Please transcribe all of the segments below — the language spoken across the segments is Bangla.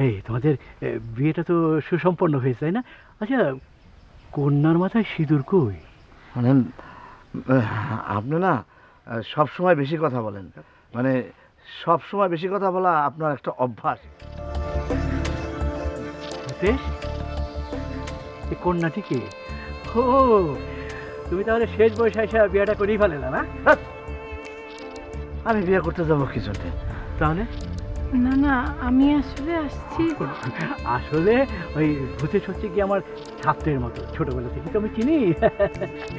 এই তোমাদের বিয়েটা তো সুসম্পন্ন হয়েছে, তাই না? আচ্ছা, কন্যার মাথায় সিঁদুর কই? মানে আপনি না সব সময় বেশি কথা বলেন, মানে সব সময় বেশি কথা বলা আপনার একটা অভ্যাস। ভূতেশ, এই কন্যাটি কে? ও, তুমি তাহলে শেষ বয়সে এসে বিয়েটা করেই ফেলে না? আমি বিয়ে করতে যাবো কি জন্যে? তাহলে না না, আমি আসলে আসছি। আসলে ওই ভূতেশ হচ্ছে কি আমার ছাত্রের মতো, ছোটবেলা থেকে তো আমি চিনি।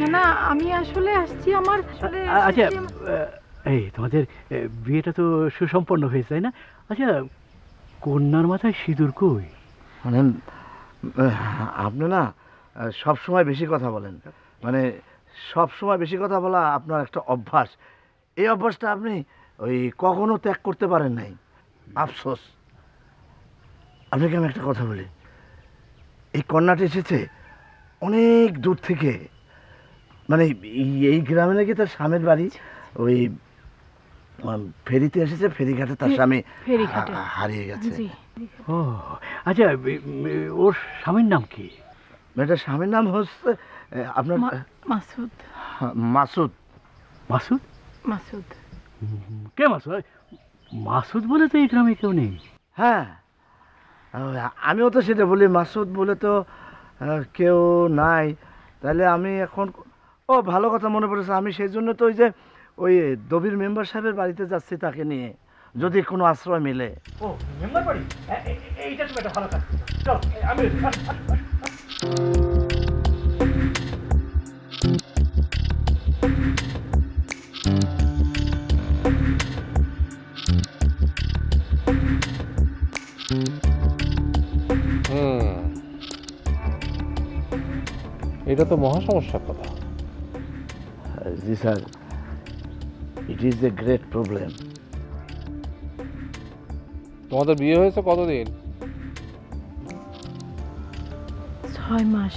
না না, আমি আসলে আসছি আমার আসলে আচ্ছা, এই তোমাদের বিয়েটা তো সুসম্পন্ন হয়েছে, তাই না? আচ্ছা, কন্যার মাথায় সিঁদুর কই? মানে আপনি না সব সময় বেশি কথা বলেন, মানে সব সময় বেশি কথা বলা আপনার একটা অভ্যাস। এই অভ্যাসটা আপনি ওই কখনো ত্যাগ করতে পারেন নাই। আফসোস। আপনাকে আমি একটা কথা বলি, এই কন্যাটি এসেছে অনেক দূর থেকে, মানে এই গ্রামে নাকি তার স্বামীর বাড়ি, ওই ফেরিতে এসেছে, ফেরিঘাটে তার স্বামী হারিয়ে গেছে। ও আচ্ছা, ওর স্বামীর নাম কি? মেয়েটার স্বামীর নাম হচ্ছে আপনার মাসুদ। মাসুদ। মাসুদ? মাসুদ কে মাসুদ? মাসুদ বলে তো এই গ্রামে কেউ নেই। হ্যাঁ, আমিও তো সেটা বলি, মাসুদ বলে তো কেউ নাই। তাহলে আমি এখন, ও ভালো কথা মনে পড়েছে, আমি সেই জন্য তো ওই দবির মেম্বার সাহেবের বাড়িতে যাচ্ছি তাকে নিয়ে, যদি কোনো আশ্রয় মিলে। ও মেম্বার বাড়ি, এইটা তো একটা ভালো কাজ। চল আমি এটা তো মহা সমস্যার কথা। জি sir, it is a great problem. তোমাদের বিয়ে হয়েছে কতদিন? 6 মাস।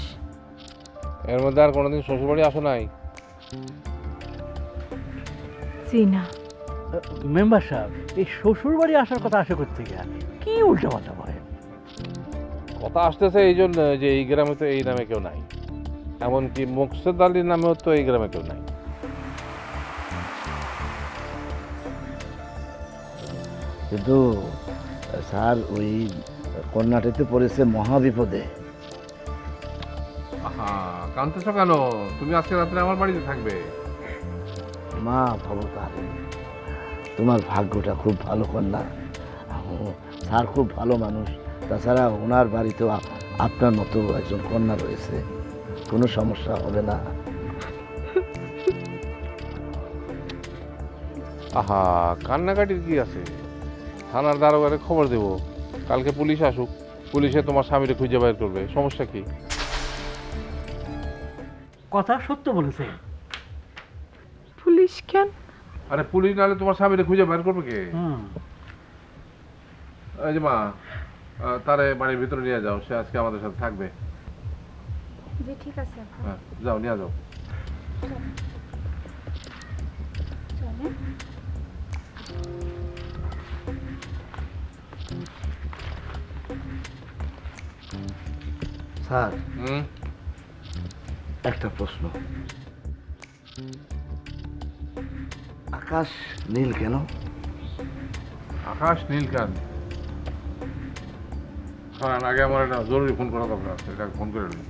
এর মধ্যে আর কোনোদিন শ্বশুরবাড়ি আসো নাই? জি না। মেম্বার সাহেব, এই শ্বশুর বাড়ি আসার কথা আশা করতে গিয়ে কি উল্টা পাল্টা বলেন? কথা আসতেছে এই জন্য যে এই গ্রামে তো এই নামে কেউ নাই, এমনকি মোকসেদ আলীর নামেও তো এই গ্রামে কেউ নাই। কিন্তু স্যার ওই কন্যাটিতে পড়েছে মহাবিপদে। কাঁদতেছো কেন? তুমি আজকে রাত্রে আমার বাড়িতে থাকবে। মা ভবতারিণী, তোমার ভাগ্যটা খুব ভালো কন্যা। স্যার খুব ভালো মানুষ, তাছাড়া ওনার বাড়িতেও আপনার মতো একজন কন্যা রয়েছে, কোনো সমস্যা হবে না। আহা, কান্নাকাটির কি আছে? থানার দারোগারে খবর দেব, কালকে পুলিশ আসুক, পুলিশে তোমার স্বামীরে খুঁজে বের করবে, সমস্যা কি? কথা সত্য বলেছে। পুলিশ কেন? আরে পুলিশ নাহলে তোমার স্বামীরে খুঁজে বের করবে কে? এই যে মা, তারে বাড়ির ভিতরে নিয়ে যাও, সে আজকে আমাদের সাথে থাকবে। জি ঠিক আছে। হ্যাঁ যাও, নিয়ে যাও। স্যার একটা প্রশ্ন, আকাশ নীল কেন? আকাশ নীল কেন? আগে আমার একটা জরুরি ফোন করা দরকার আছে, এটাকে ফোন করে নিই।